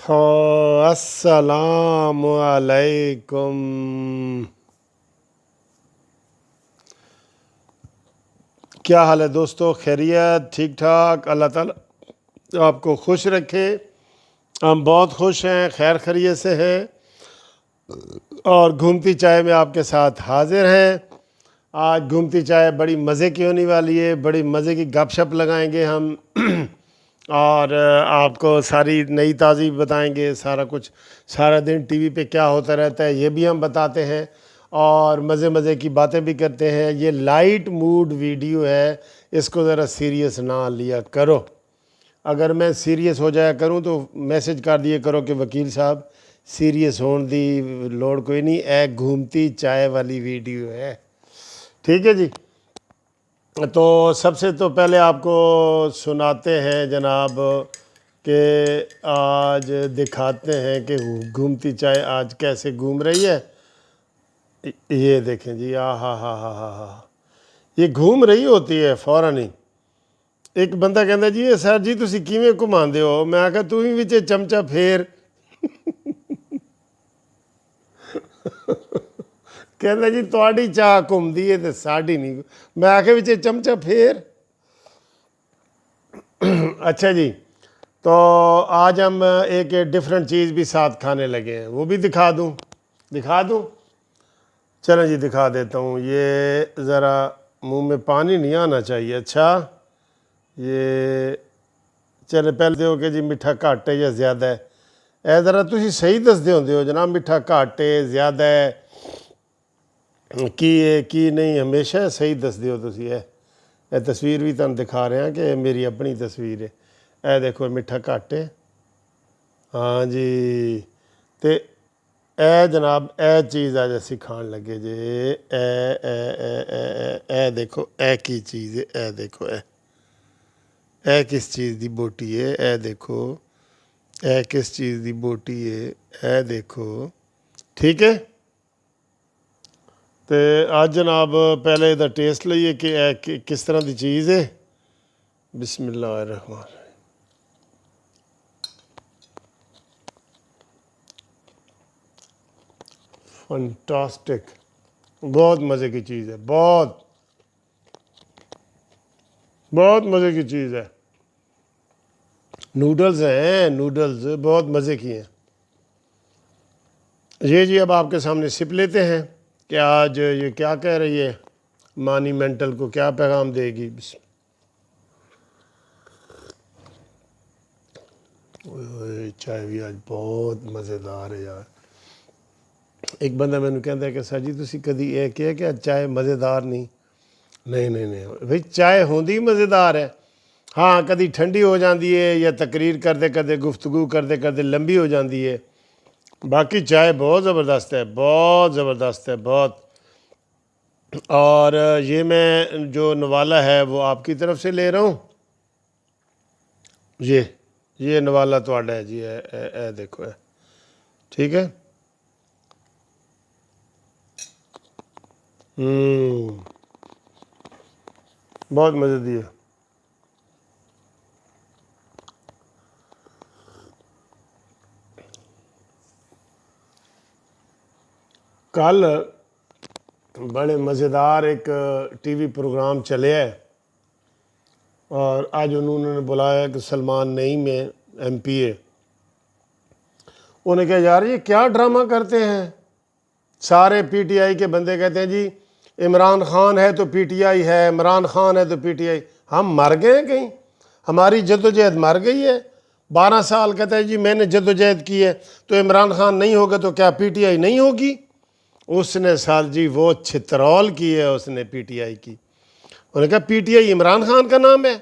السلام علیکم۔ کیا حال ہے دوستو؟ خیریت؟ ٹھیک ٹھاک؟ اللہ تعالیٰ آپ کو خوش رکھے۔ ہم بہت خوش ہیں، خیر خیریت سے ہیں، اور گھومتی چائے میں آپ کے ساتھ حاضر ہیں۔ آج گھومتی چائے بڑی مزے کی ہونے والی ہے، بڑی مزے کی گپ شپ لگائیں گے ہم، اور آپ کو ساری نئی تازی بتائیں گے، سارا کچھ، سارا دن ٹی وی پہ کیا ہوتا رہتا ہے یہ بھی ہم بتاتے ہیں، اور مزے کی باتیں بھی کرتے ہیں۔ یہ لائٹ موڈ ویڈیو ہے، اس کو ذرا سیریس نہ لیا کرو۔ اگر میں سیریس ہو جایا کروں تو میسج کر دیے کرو کہ وکیل صاحب سیریس ہون دی لوڑ کوئی نہیں، ایک گھومتی چائے والی ویڈیو ہے، ٹھیک ہے جی۔ تو سب سے تو پہلے آپ کو سناتے ہیں جناب کہ آج دکھاتے ہیں کہ گھومتی چائے آج کیسے گھوم رہی ہے۔ یہ دیکھیں جی، ہاں یہ گھوم رہی ہوتی ہے فوراً ہی۔ ایک بندہ کہتا جی سر جی تسی کیویں گھماندے ہو؟ میں آکھا تو ہی وچ چمچا پھیر۔ کہتا جی تواڈی چاہ گھومدی ہے تے ساڈی نہیں۔ میں آکھا وچ چمچا پھیر۔ اچھا جی، تو آج ہم ایک ڈیفرنٹ چیز بھی ساتھ کھانے لگے ہیں، وہ بھی دکھا دوں؟ چلیں جی دکھا دیتا ہوں۔ یہ ذرا منہ میں پانی نہیں آنا چاہیے۔ اچھا یہ چلے پہلے دیو کہ جی میٹھا گھٹ ہے یا زیادہ ہے؟ اے ذرا تسی صحیح دس دیو جناب، میٹھا گھٹ ہے زیادہ ہے کی نہیں، ہمیشہ صحیح دس دیو تسی۔ اے تصویر بھی تم دکھا رہے ہیں کہ میری اپنی تصویر ہے۔ اے دیکھو میٹھا گھٹ ہے، ہاں جی۔ تے اے جناب اے چیز آج اسی کھان لگے جے، اے دیکھو اے کی چیز ہے، اے دیکھو اے کس چیز دی بوٹی ہے، اے دیکھو اے کس چیز دی بوٹی ہے، اے دیکھو، ٹھیک ہے۔ تے آج جناب پہلے دا ٹیسٹ لئیے کہ اے کس طرح دی چیز ہے۔ بسم اللہ الرحمن الرحیم۔ فنٹاسٹک، بہت مزے کی چیز ہے، بہت مزے کی چیز ہے۔ نوڈلز ہیں، نوڈلز بہت مزے کی ہیں۔ یہ جی اب آپ کے سامنے سپ لیتے ہیں کہ آج یہ کیا کہہ رہی ہے، مانی مینٹل کو کیا پیغام دے گی۔ چائے بھی آج بہت مزیدار ہے یار۔ ایک بندہ میں نے کہتا ہے کہ سر جی تسی کدی یہ کہا کہ چائے مزیدار نہیں بھئی چائے ہوندی مزیدار ہے، ہاں کدی ٹھنڈی ہو جاندی ہے یا تقریر کرتے گفتگو کرتے لمبی ہو جاندی ہے، باقی چائے بہت زبردست ہے، بہت۔ اور یہ میں جو نوالا ہے وہ آپ کی طرف سے لے رہا ہوں، یہ نوالا تواڈا ہے جی، اے دیکھو ہے، ٹھیک ہے۔ بہت مزے دی ہے۔ کل بڑے مزیدار ایک ٹی وی پروگرام چلے ہے، اور آج انہوں نے بلایا کہ سلمان نعیم میں ایم پی اے، انہوں نے کہا یار یہ کیا ڈرامہ کرتے ہیں، سارے پی ٹی آئی کے بندے کہتے ہیں جی عمران خان ہے تو پی ٹی آئی ہے، عمران خان ہے تو پی ٹی آئی۔ ہم مر گئے ہیں کہیں؟ ہماری جدوجہد مر گئی ہے؟ 12 سال کہتا ہے جی میں نے جدوجہد کی ہے، تو عمران خان نہیں ہوگا تو کیا پی ٹی آئی نہیں ہوگی؟ اس نے سال جی وہ چھترول کی ہے اس نے پی ٹی آئی کی۔ انہوں نے کہا P T I Imran Khan کا نام ہے،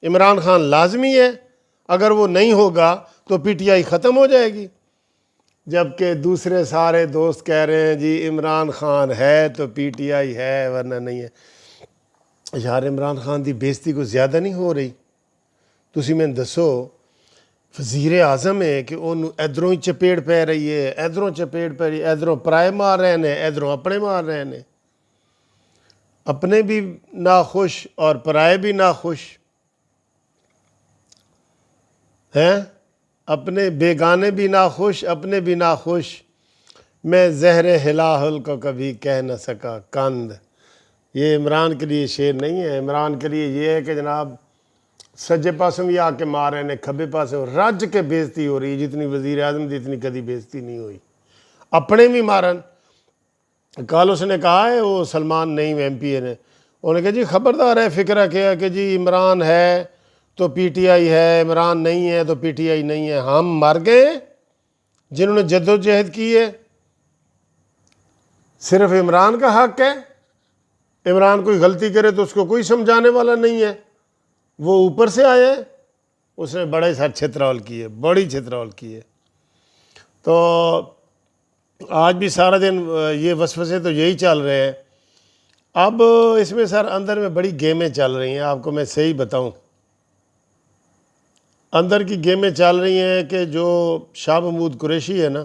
عمران خان لازمی ہے، اگر وہ نہیں ہوگا تو پی ٹی آئی ختم ہو جائے گی۔ جبکہ دوسرے سارے دوست کہہ رہے ہیں جی عمران خان ہے تو پی ٹی آئی ہے ورنہ نہیں ہے۔ یار عمران خان دی بےزتی کو زیادہ نہیں ہو رہی؟ تسی میں دسو وزیر اعظم ہے کہ انہوں ادھروں ہی چپیڑ پہ رہی ہے، ادھروں چپیڑ پہ رہی ہے، ادھروں پرائے مار رہے ہیں، ادھروں اپنے مار رہے ہیں، اپنے بھی ناخوش اور پرائے بھی ناخوش ہیں۔ اپنے بیگانے بھی ناخوش، اپنے بھی ناخوش، میں زہر ہلاہل کو کبھی کہہ نہ سکا کند۔ یہ عمران کے لیے شعر نہیں ہے، عمران کے لیے یہ ہے کہ جناب سجے پاسوں بھی آ کے مار رہے ہیں، کھبے پاسوں رج کے بےزتی ہو رہی ہے، جتنی وزیر اعظم دی اتنی کدی بےزتی نہیں ہوئی، اپنے بھی مارن۔ کل اس نے کہا ہے وہ سلمان نعیم ایم پی اے نے، انہوں نے کہا جی خبردار ہے، فکرہ کیا کہ جی عمران ہے تو پی ٹی آئی ہے، عمران نہیں ہے تو پی ٹی آئی نہیں ہے۔ ہم مر گئے جنہوں نے جد و جہد کی ہے، صرف عمران کا حق ہے، عمران کوئی غلطی کرے تو اس کو کوئی سمجھانے والا نہیں ہے، وہ اوپر سے آیا ہے، اس نے بڑے سر چھترول کی ہے، بڑی چھترول کی ہے۔ تو آج بھی سارا دن یہ وسوسے تو یہی چل رہے ہیں۔ اب اس میں سر اندر میں بڑی گیمیں چل رہی ہیں، آپ کو میں صحیح بتاؤں، اندر کی گیمیں چل رہی ہیں کہ جو شاہ محمود قریشی ہے نا،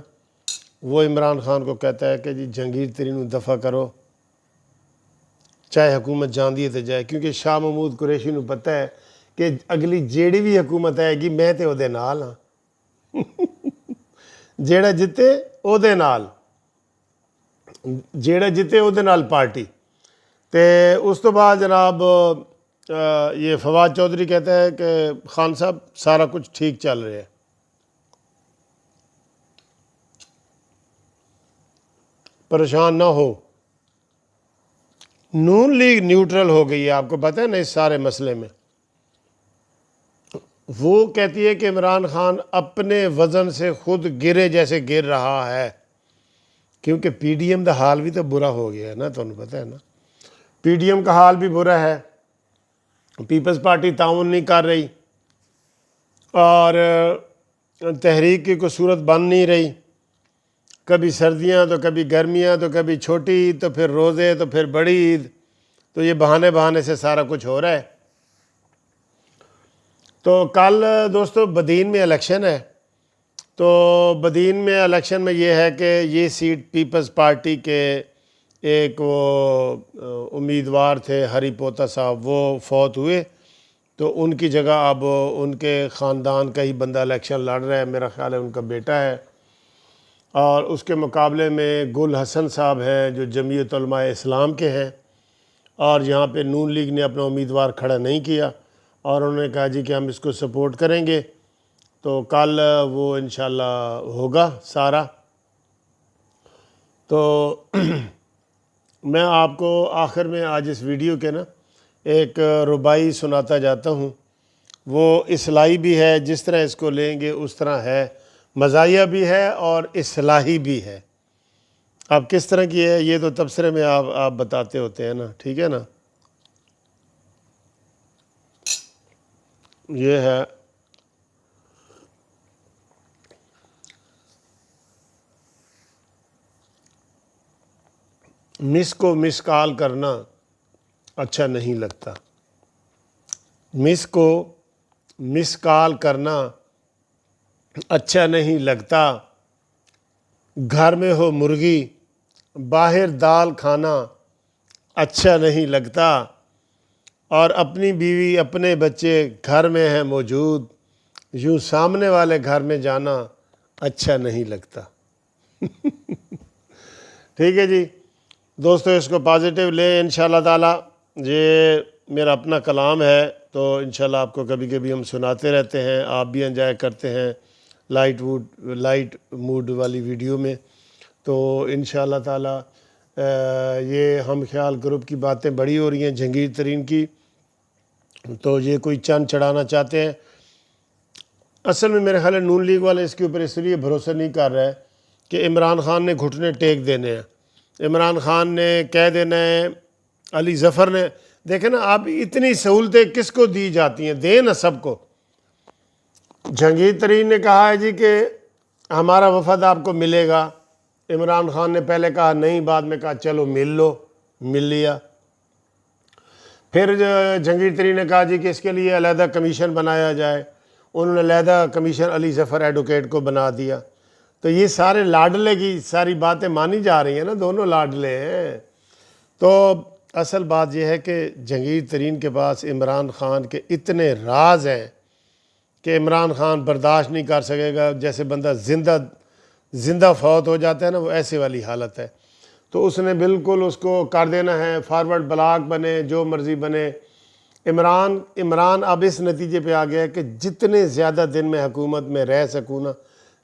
وہ عمران خان کو کہتا ہے کہ جی جہانگیر ترین دفع کرو، چاہے حکومت جان دیے تے جائے، کیونکہ شاہ محمود قریشی نو پتہ ہے کہ اگلی جیڑی بھی حکومت آئے گی میں تے او دے نال ہاں، جیڑا جتے او دے نال، جیڑا جتے او دے نال پارٹی۔ تے اس تو بعد جناب یہ فواد چودھری کہتا ہے کہ خان صاحب سارا کچھ ٹھیک چل رہا ہے، پریشان نہ ہو۔ نون لیگ نیوٹرل ہو گئی ہے، آپ کو پتہ ہے نا اس سارے مسئلے میں۔ وہ کہتی ہے کہ عمران خان اپنے وزن سے خود گرے جیسے گر رہا ہے، کیونکہ پی ڈی ایم دا حال بھی تو برا ہو گیا ہے نا، تمہیں پتہ ہے نا، پی ڈی ایم کا حال بھی برا ہے، پیپلز پارٹی تعاون نہیں کر رہی اور تحریک کی کوئی صورت بن نہیں رہی، کبھی سردیاں تو کبھی گرمیاں تو کبھی چھوٹی عید تو پھر روزے تو پھر بڑی عید، تو یہ بہانے سے سارا کچھ ہو رہا ہے۔ تو کل دوستو بدین میں الیکشن ہے، تو بدین میں الیکشن میں یہ ہے کہ یہ سیٹ پیپلز پارٹی کے ایک وہ امیدوار تھے ہری پوتا صاحب، وہ فوت ہوئے، تو ان کی جگہ اب ان کے خاندان کا ہی بندہ الیکشن لڑ رہا ہے، میرا خیال ہے ان کا بیٹا ہے، اور اس کے مقابلے میں گل حسن صاحب ہیں جو جمعیت علماء اسلام کے ہیں، اور یہاں پہ نون لیگ نے اپنا امیدوار کھڑا نہیں کیا، اور انہوں نے کہا جی کہ ہم اس کو سپورٹ کریں گے، تو کل وہ انشاءاللہ ہوگا سارا۔ تو میں آپ کو آخر میں آج اس ویڈیو کے نا ایک ربائی سناتا جاتا ہوں، وہ اصلاحی بھی ہے، جس طرح اس کو لیں گے اس طرح ہے، مزاحیہ بھی ہے اور اصلاحی بھی ہے۔ اب کس طرح کی ہے یہ تو تبصرے میں آپ بتاتے ہوتے ہیں نا، ٹھیک ہے نا۔ یہ ہے، مس کو مس کال کرنا اچھا نہیں لگتا، مس کو مس کال کرنا اچھا نہیں لگتا، گھر میں ہو مرغی باہر دال کھانا اچھا نہیں لگتا، اور اپنی بیوی اپنے بچے گھر میں ہیں موجود، یوں سامنے والے گھر میں جانا اچھا نہیں لگتا۔ ٹھیک ہے جی دوستو، اس کو پازیٹیو لیں انشاءاللہ تعالی، یہ میرا اپنا کلام ہے، تو انشاءاللہ آپ کو کبھی کبھی ہم سناتے رہتے ہیں، آپ بھی انجوائے کرتے ہیں لائٹ موڈ والی ویڈیو میں، تو انشاءاللہ تعالی یہ ہم خیال گروپ کی باتیں بڑی ہو رہی ہیں جہانگیر ترین کی، تو یہ کوئی چند چڑھانا چاہتے ہیں۔ اصل میں میرے خیال ہے نون لیگ والے اس کے اوپر اس لیے بھروسہ نہیں کر رہے کہ عمران خان نے گھٹنے ٹیک دینے ہیں، عمران خان نے کہہ دینا ہے، علی ظفر نے، دیکھیں نا اب اتنی سہولتیں کس کو دی جاتی ہیں، دیں نا سب کو۔ جہانگیر ترین نے کہا ہے جی کہ ہمارا وفد آپ کو ملے گا، عمران خان نے پہلے کہا نہیں، بعد میں کہا چلو مل لو، مل لیا۔ پھر جہانگیر ترین نے کہا جی کہ اس کے لیے علیحدہ کمیشن بنایا جائے، انہوں نے علیحدہ کمیشن علی ظفر ایڈوکیٹ کو بنا دیا، تو یہ سارے لاڈلے کی ساری باتیں مانی جا رہی ہیں نا، دونوں لاڈلے ہیں۔ تو اصل بات یہ ہے کہ جہانگیر ترین کے پاس عمران خان کے اتنے راز ہیں کہ عمران خان برداشت نہیں کر سکے گا، جیسے بندہ زندہ فوت ہو جاتا ہے نا، وہ ایسے والی حالت ہے۔ تو اس نے بالکل اس کو کر دینا ہے، فارورڈ بلاک بنے، جو مرضی بنے۔ عمران اب اس نتیجے پہ آ گیا ہے کہ جتنے زیادہ دن میں حکومت میں رہ سکوں نا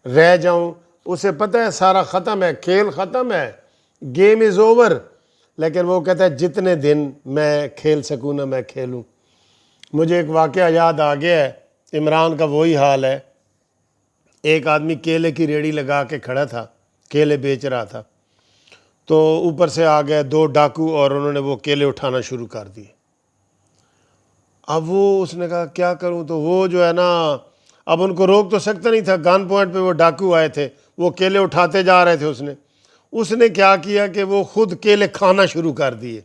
رہ جاؤں، اسے پتہ ہے سارا ختم ہے، کھیل ختم ہے، گیم از اوور، لیکن وہ کہتا ہے جتنے دن میں کھیل سکوں نا میں کھیلوں۔ مجھے ایک واقعہ یاد آ گیا ہے، عمران کا وہی حال ہے۔ ایک آدمی کیلے کی ریڑھی لگا کے کھڑا تھا، کیلے بیچ رہا تھا، تو اوپر سے آ گئے 2 ڈاکو اور انہوں نے وہ کیلے اٹھانا شروع کر دیے۔ اب اس نے کہا کیا کروں، تو وہ جو ہے نا اب ان کو روک تو سکتا نہیں تھا، گن پوائنٹ پہ وہ ڈاکو آئے تھے، وہ کیلے اٹھاتے جا رہے تھے۔ اس نے کیا کیا کہ وہ خود کیلے کھانا شروع کر دیے۔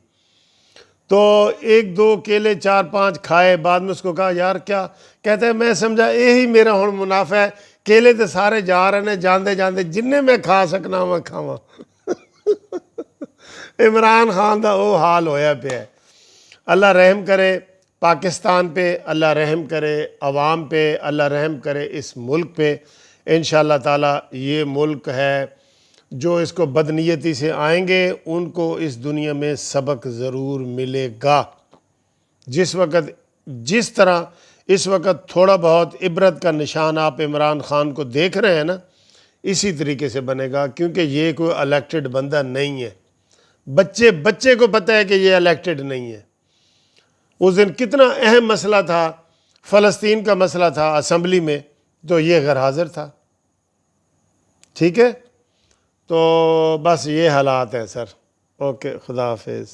تو 1-2 کیلے 4-5 کھائے، بعد میں اس کو کہا یار کیا، کہتا ہے میں سمجھا یہی میرا ہن منافع ہے، کیلے تو سارے جا رہے ہیں، جاندے جننے میں کھا سکنا میں کھاواں۔ عمران خان دا وہ حال ہویا پہ ہے۔ اللہ رحم کرے پاکستان پہ، اللہ رحم کرے عوام پہ، اللہ رحم کرے اس ملک پہ۔ انشاءاللہ تعالی یہ ملک ہے، جو اس کو بدنیتی سے آئیں گے ان کو اس دنیا میں سبق ضرور ملے گا۔ جس طرح اس وقت تھوڑا بہت عبرت کا نشان آپ عمران خان کو دیکھ رہے ہیں نا، اسی طریقے سے بنے گا، کیونکہ یہ کوئی الیکٹڈ بندہ نہیں ہے۔ بچے کو پتہ ہے کہ یہ الیکٹڈ نہیں ہے۔ اس دن کتنا اہم مسئلہ تھا، فلسطین کا مسئلہ تھا اسمبلی میں، تو یہ غیر حاضر تھا۔ ٹھیک ہے، تو بس یہ حالات ہیں سر۔ اوکے، خدا حافظ۔